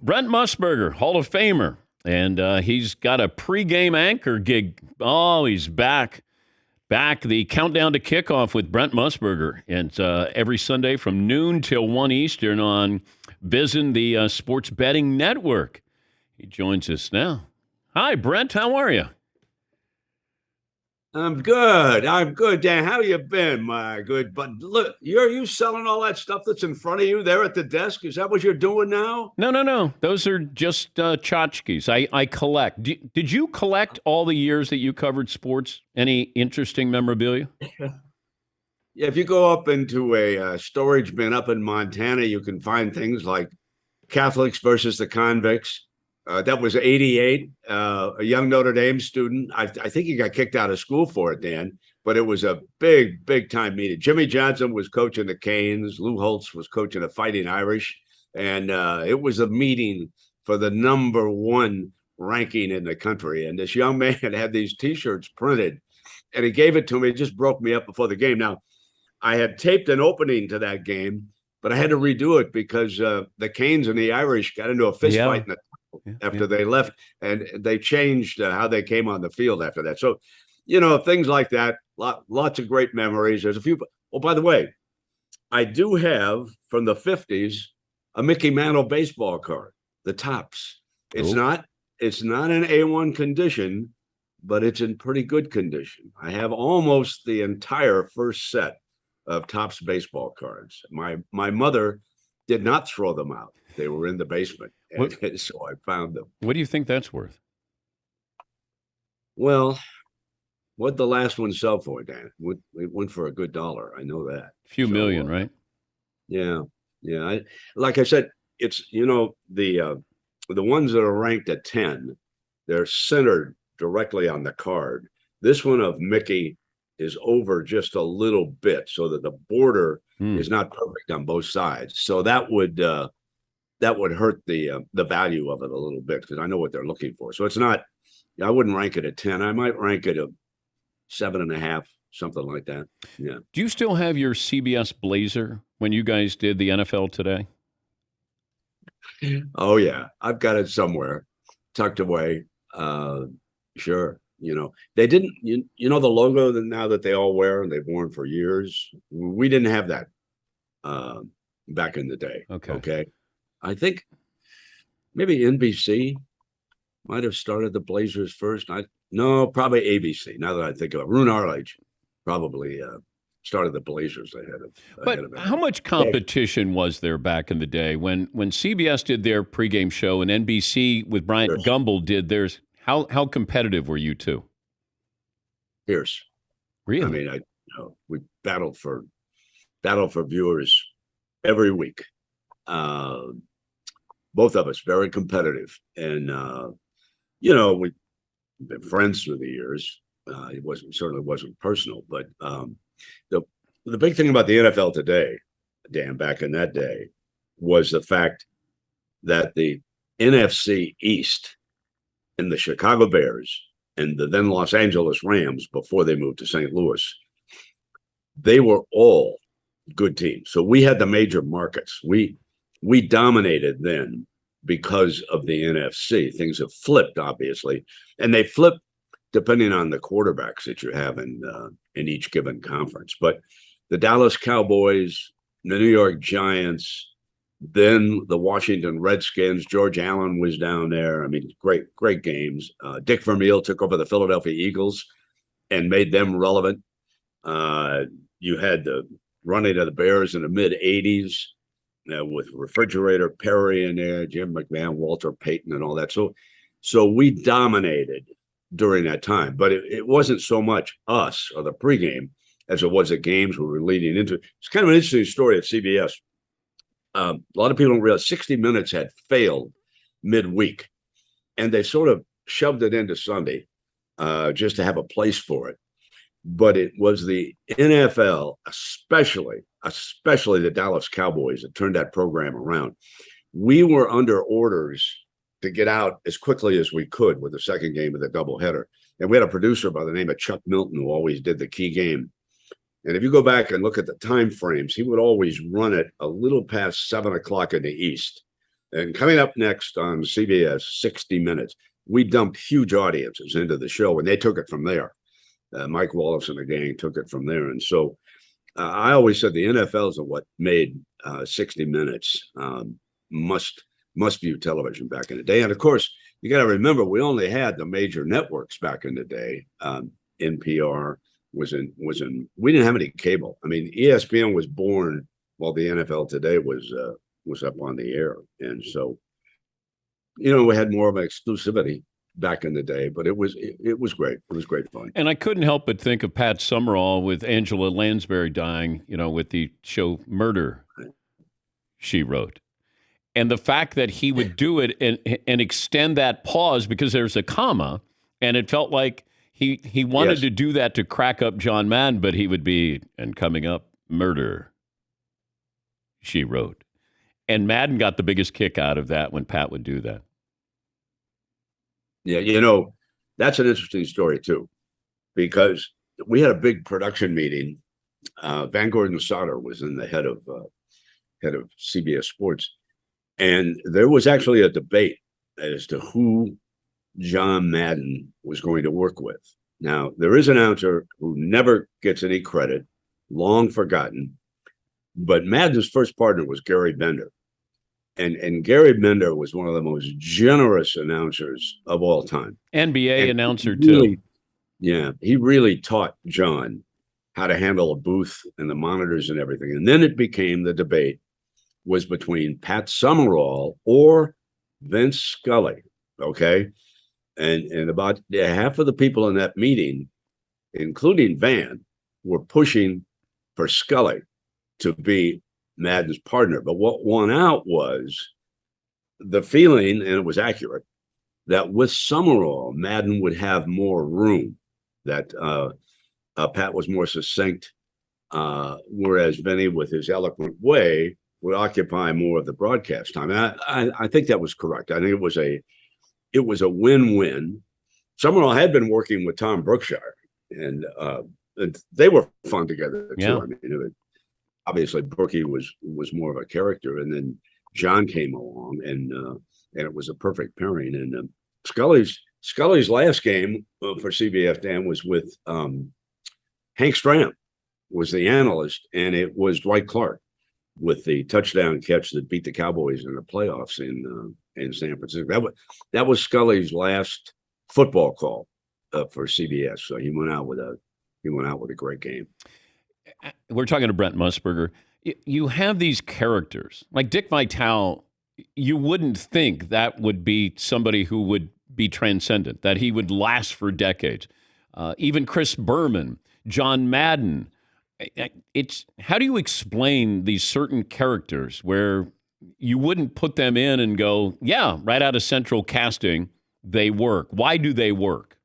Brent Musburger, Hall of Famer, and he's got a pregame anchor gig. Oh, he's back. The countdown to kickoff with Brent Musburger. And every Sunday from noon till 1 Eastern on VISN, the Sports Betting Network. He joins us now. Hi, Brent. How are you? I'm good, Dan. How you been, my good? But look, are you selling all that stuff that's in front of you there at the desk? Is that what you're doing now? No. Those are just tchotchkes. I collect. Did you collect all the years that you covered sports? Any interesting memorabilia? Yeah, if you go up into a storage bin up in Montana, you can find things like Catholics versus the Convicts. That was 88, a young Notre Dame student. I think he got kicked out of school for it, Dan, but it was a big time meeting. Jimmy Johnson was coaching the Canes. Lou Holtz was coaching the Fighting Irish. And it was a meeting for the number one ranking in the country. And this young man had these T-shirts printed, and he gave it to me. It just broke me up before the game. Now, I had taped an opening to that game, but I had to redo it because the Canes and the Irish got into a fist fight in the after they left, and they changed how they came on the field after that. So, things like that, lots of great memories. There's a few. Oh, by the way, I do have from the 50s a Mickey Mantle baseball card, the tops. It's not in A1 condition, but it's in pretty good condition. I have almost the entire first set of Topps baseball cards. My mother did not throw them out. They were in the basement, and so I found them. What do you think that's worth? Well, what'd the last one sell for, Dan? It went for a good $1. I know that. A few million, right? Yeah. Like I said, it's the ones that are ranked at 10, they're centered directly on the card. This one of Mickey is over just a little bit, so that the border is not perfect on both sides. So that would hurt the value of it a little bit, because I know what they're looking for. So it's not. I wouldn't rank it at 10. I might rank it a 7.5, something like that. Yeah. Do you still have your CBS blazer when you guys did the NFL Today? Oh yeah, I've got it somewhere, tucked away. Sure. They didn't. The logo that now that they all wear and they've worn for years. We didn't have that back in the day. Okay. I think maybe NBC might have started the Blazers first. No, probably ABC. Now that I think of it, Roone Arledge probably started the Blazers ahead of. But how much competition was there back in the day when CBS did their pregame show and NBC with Bryant Gumbel did theirs? How competitive were you two? Fierce. Really? I mean, we battled for viewers every week. Both of us very competitive, and we've been friends through the years. It certainly wasn't personal, but the big thing about the NFL today, Dan, back in that day, was the fact that the NFC East and the Chicago Bears and the then Los Angeles Rams, before they moved to St. Louis, they were all good teams. So we had the major markets. We dominated then because of the NFC. Things have flipped, obviously, and they flip depending on the quarterbacks that you have in each given conference. But the Dallas Cowboys, the New York Giants, then the Washington Redskins, George Allen was down there. I mean, great games. Dick Vermeil took over the Philadelphia Eagles and made them relevant. You had the running of the Bears in the mid-'80s with Refrigerator Perry in there, Jim McMahon, Walter Payton, and all that. So we dominated during that time. But it wasn't so much us or the pregame as it was the games we were leading into. It's kind of an interesting story at CBS. A lot of people don't realize 60 Minutes had failed midweek, and they sort of shoved it into Sunday just to have a place for it. But it was the NFL, especially the Dallas Cowboys, that turned that program around. We were under orders to get out as quickly as we could with the second game of the doubleheader. And we had a producer by the name of Chuck Milton who always did the key game. And if you go back and look at the time frames, he would always run it a little past 7 o'clock in the East. And coming up next on CBS, 60 Minutes, we dumped huge audiences into the show, and they took it from there. Mike Wallace and the gang took it from there. And so I always said the NFLs are what made 60 Minutes must-view television back in the day. And, of course, you got to remember, we only had the major networks back in the day. NPR was in. We didn't have any cable. I mean, ESPN was born while the NFL Today was up on the air, and so we had more of an exclusivity back in the day. But it was great. It was great fun. And I couldn't help but think of Pat Summerall with Angela Lansbury dying. With the show Murder, She Wrote. And the fact that he would do it and extend that pause because there's a comma, and it felt like he wanted to do that to crack up John Madden, but he would be, and coming up, Murder, She Wrote. And Madden got the biggest kick out of that when Pat would do that. Yeah, that's an interesting story, too, because we had a big production meeting. Van Gordon Sauter was in the head of CBS Sports. And there was actually a debate as to who John Madden was going to work with. Now, there is an announcer who never gets any credit, long forgotten, but Madden's first partner was Gary Bender. And Gary Bender was one of the most generous announcers of all time. NBA announcer, too. Yeah, he really taught John how to handle a booth and the monitors and everything. And then it became the debate was between Pat Summerall or Vince Scully, okay? And about half of the people in that meeting, including Van, were pushing for Scully to be Madden's partner. But what won out was the feeling, and it was accurate, that with Summerall, Madden would have more room, that Pat was more succinct, whereas Vinny, with his eloquent way, would occupy more of the broadcast time. And I think that was correct. I think it was a win-win. Summerall had been working with Tom Brookshire, and they were fun together too. Yeah. I mean, obviously Brookie was more of a character, and then John came along, and it was a perfect pairing. And Scully's last game for CBS, Dan, was with Hank Stram was the analyst, and it was Dwight Clark with the touchdown catch that beat the Cowboys in the playoffs in San Francisco. That was Scully's last football call for CBS. So he went out with a great game. We're talking to Brent Musburger. You have these characters like Dick Vitale. You wouldn't think that would be somebody who would be transcendent, that he would last for decades. Even Chris Berman, John Madden. It's how do you explain these certain characters where you wouldn't put them in and go, yeah, right out of central casting, they work. Why do they work?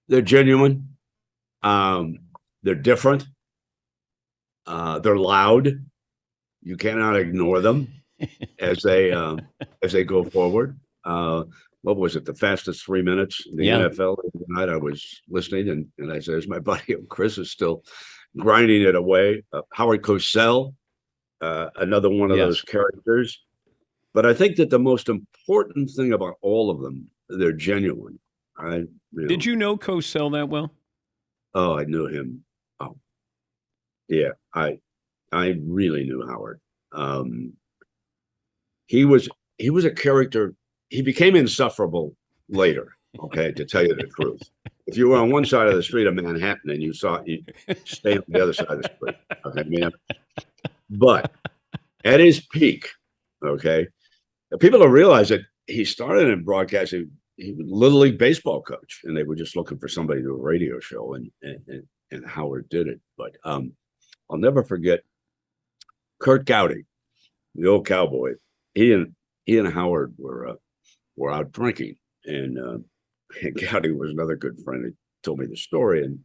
They're genuine. They're different. They're loud. You cannot ignore them as they go forward. What was it? The fastest 3 minutes in the NFL tonight. I was listening, and I said, "There's my buddy Chris is still grinding it away." Howard Cosell, another one of those characters. But I think that the most important thing about all of them, they're genuine. Did you know Cosell that well? Oh, I knew him. Oh, yeah. I really knew Howard. He was a character. He became insufferable later, okay, to tell you the truth. If you were on one side of the street of Manhattan and you stay on the other side of the street, okay, man. But at his peak, okay, people don't realize that he started in broadcasting. He was a Little League baseball coach, and they were just looking for somebody to do a radio show, and Howard did it. But I'll never forget Kurt Gowdy, the old cowboy. He and Howard were out drinking, and Gowdy was another good friend. He told me the story, and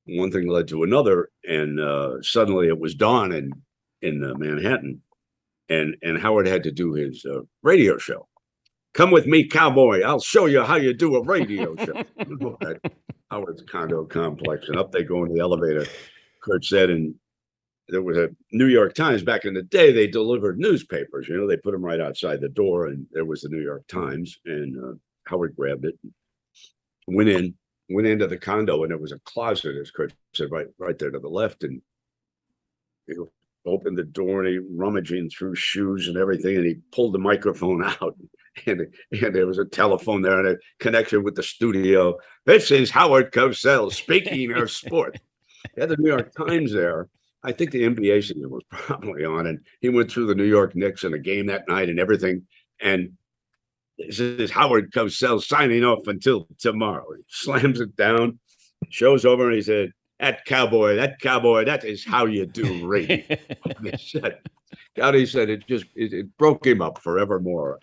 one thing led to another, and suddenly it was dawn in Manhattan, and Howard had to do his radio show. Come with me, cowboy. I'll show you how you do a radio show. Howard's condo complex, and up they go in the elevator. Kurt said, and there was a New York Times back in the day. They delivered newspapers. They put them right outside the door, and there was the New York Times. And Howard grabbed it, went into the condo, and there was a closet, as Kurt said, right there to the left. And he opened the door, and he rummaging through shoes and everything, and he pulled the microphone out. And there was a telephone there and a connection with the studio. This is Howard Cosell speaking of sport. He had the New York Times there. I think the NBA season was probably on, and he went through the New York Knicks and the game that night and everything. And this is Howard Cosell signing off until tomorrow. He slams it down, shows over, and he said, that cowboy, that is how you do radio. He said it broke him up forevermore.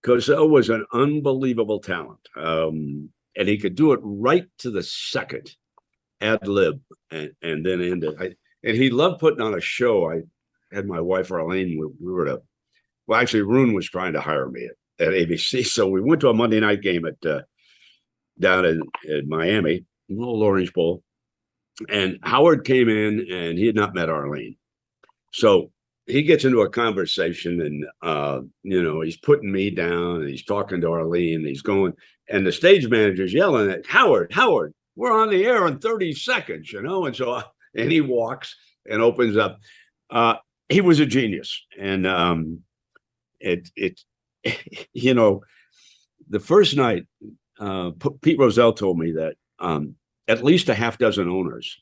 Cosell was an unbelievable talent, and he could do it right to the second, ad lib, and then end it. And he loved putting on a show. I had my wife Arlene. We were actually Roone was trying to hire me at ABC, so we went to a Monday night game down in Miami, a little Orange Bowl, and Howard came in, and he had not met Arlene, so he gets into a conversation, and he's putting me down, and he's talking to Arlene, and he's going, and the stage manager's yelling at Howard, we're on the air in 30 seconds, and so and he walks and opens up. He was a genius, and the first night, Pete Rozelle told me that at least a half dozen owners,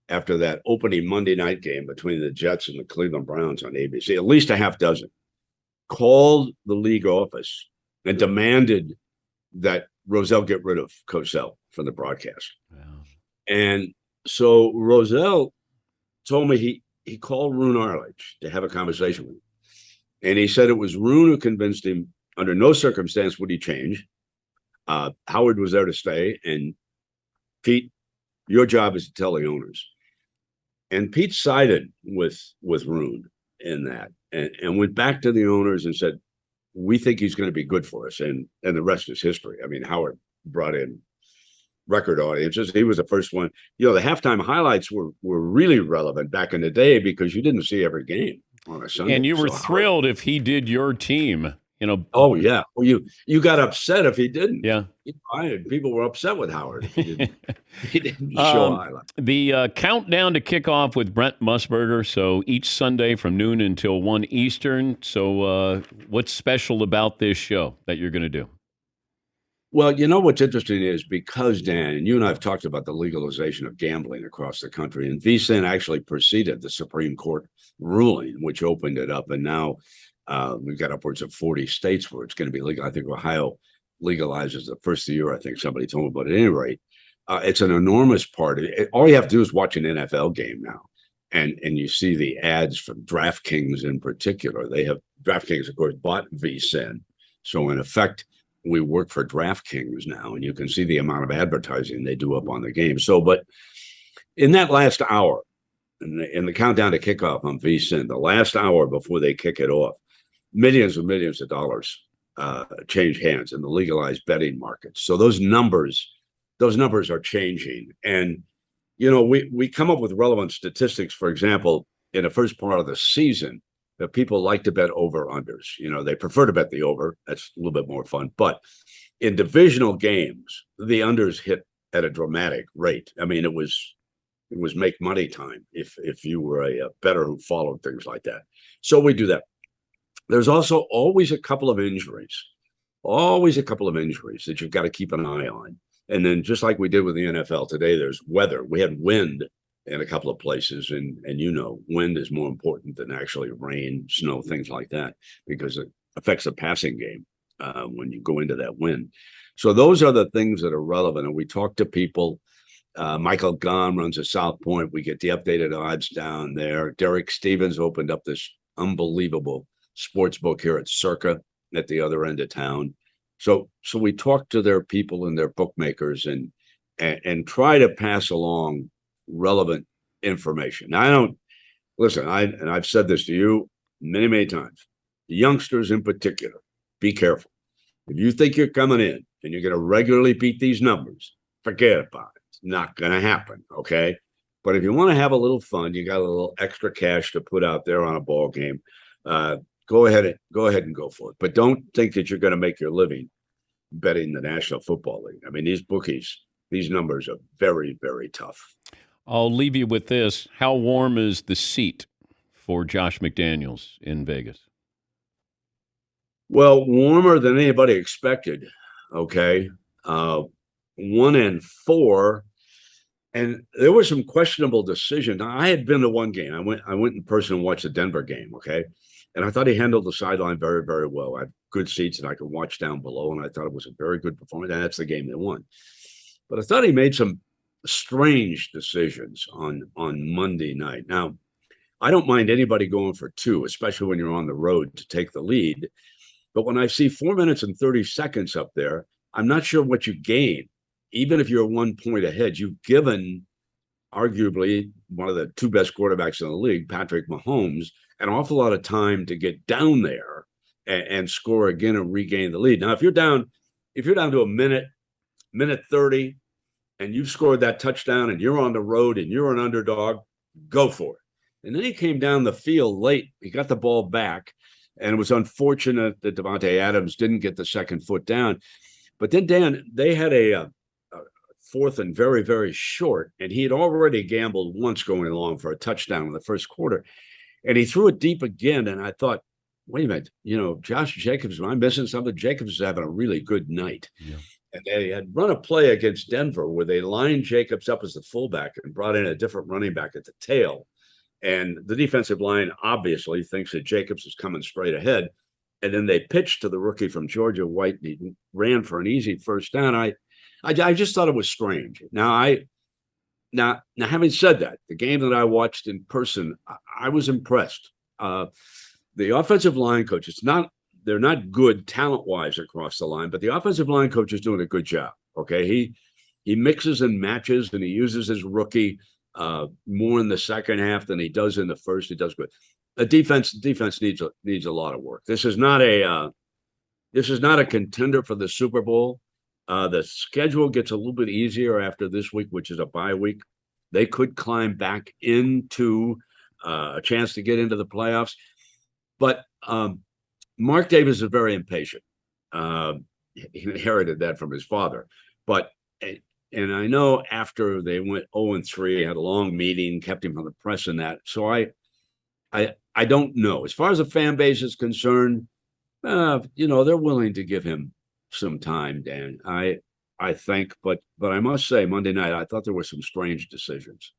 after that opening Monday night game between the Jets and the Cleveland Browns on ABC, at least a half dozen, called the league office and demanded that Rozelle get rid of Cosell from the broadcast. Wow. And so Rozelle told me he called Roone Arledge to have a conversation with him. And he said it was Roone who convinced him under no circumstance would he change. Howard was there to stay. And Pete, your job is to tell the owners. And Pete sided with Roone in that and went back to the owners and said, we think he's going to be good for us. And the rest is history. I mean, Howard brought in record audiences. He was the first one. The halftime highlights were really relevant back in the day because you didn't see every game on a Sunday. And you were thrilled if he did your team. Oh yeah. Well, you got upset if he didn't. Yeah. People were upset with Howard if he didn't show a highlight. The countdown to kickoff with Brent Musburger. So each Sunday from noon until 1 Eastern. So what's special about this show that you're going to do? Well, what's interesting is because, Dan, and you and I have talked about the legalization of gambling across the country, and VSiN actually preceded the Supreme Court ruling, which opened it up. And now we've got upwards of 40 states where it's going to be legal. I think Ohio legalizes the first of the year, I think somebody told me. But at any rate, it's an enormous part. All you have to do is watch an NFL game now. And you see the ads from DraftKings in particular. DraftKings, of course, bought VSiN. So in effect, we work for DraftKings now, and you can see the amount of advertising they do up on the game. So, but in that last hour, in the countdown to kickoff on VSiN, the last hour before they kick it off, millions and millions of dollars change hands in the legalized betting markets. So those numbers are changing. And, we come up with relevant statistics. For example, in the first part of the season, that people like to bet over-unders. They prefer to bet the over. That's a little bit more fun. But in divisional games, the unders hit at a dramatic rate. I mean, it was make money time if you were a bettor who followed things like that. So we do that. There's also always a couple of injuries that you've got to keep an eye on. And then just like we did with the NFL today, there's weather. We had wind in a couple of places, and wind is more important than actually rain, snow, things like that, because it affects the passing game when you go into that wind. So those are the things that are relevant. And we talk to people. Michael Gahn runs a South Point. We get the updated odds down there. Derek Stevens opened up this unbelievable sports book here at Circa at the other end of town. So we talk to their people and their bookmakers and try to pass along relevant information. Now, I've said this to you many, many times. The youngsters in particular, be careful. If you think you're coming in and you're going to regularly beat these numbers, forget about it. It's not going to happen, okay? But if you want to have a little fun, you got a little extra cash to put out there on a ball game. Go ahead and go for it. But don't think that you're going to make your living betting the National Football League. I mean, these bookies, these numbers are very, very tough. I'll leave you with this. How warm is the seat for Josh McDaniels in Vegas? Well, warmer than anybody expected. Okay. 1-4. And there were some questionable decisions. Now, I had been to one game. I went in person and watched the Denver game. Okay. And I thought he handled the sideline very, very well. I had good seats and I could watch down below. And I thought it was a very good performance. And that's the game they won. But I thought he made some strange decisions on Monday night. Now, I don't mind anybody going for two, especially when you're on the road to take the lead. But when I see 4 minutes and 30 seconds up there, I'm not sure what you gain. Even if you're 1 point ahead, you've given arguably one of the two best quarterbacks in the league, Patrick Mahomes, an awful lot of time to get down there and score again and regain the lead. Now, if you're down to a minute 30, and you've scored that touchdown and you're on the road and you're an underdog, go for it. And then he came down the field late. He got the ball back, and it was unfortunate that Devontae Adams didn't get the second foot down. But then, Dan, they had a fourth and very, very short, and he had already gambled once going along for a touchdown in the first quarter. And he threw it deep again, and I thought, wait a minute, Josh Jacobs, am I missing something? Jacobs is having a really good night. Yeah. And they had run a play against Denver where they lined Jacobs up as the fullback and brought in a different running back at the tail. And the defensive line obviously thinks that Jacobs is coming straight ahead. And then they pitched to the rookie from Georgia, White, and he ran for an easy first down. I just thought it was strange. Now, having said that, the game that I watched in person, I was impressed. The offensive line coach, they're not good talent-wise across the line, but the offensive line coach is doing a good job. Okay, he mixes and matches, and he uses his rookie more in the second half than he does in the first. He does good. The defense needs a lot of work. This is not a contender for the Super Bowl. The schedule gets a little bit easier after this week, which is a bye week. They could climb back into a chance to get into the playoffs, but Mark Davis is very impatient. He inherited that from his father. And I know after they went 0-3, had a long meeting, kept him from the press and that. So I don't know. As far as the fan base is concerned, they're willing to give him some time, Dan. I think, but I must say, Monday night, I thought there were some strange decisions.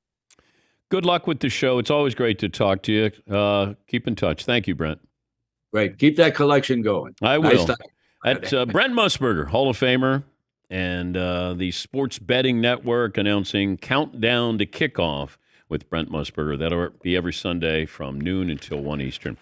Good luck with the show. It's always great to talk to you. Keep in touch. Thank you, Brent. Great. Keep that collection going. I will. That's Brent Musburger, Hall of Famer, and the Sports Betting Network announcing Countdown to Kickoff with Brent Musburger. That'll be every Sunday from noon until 1 Eastern.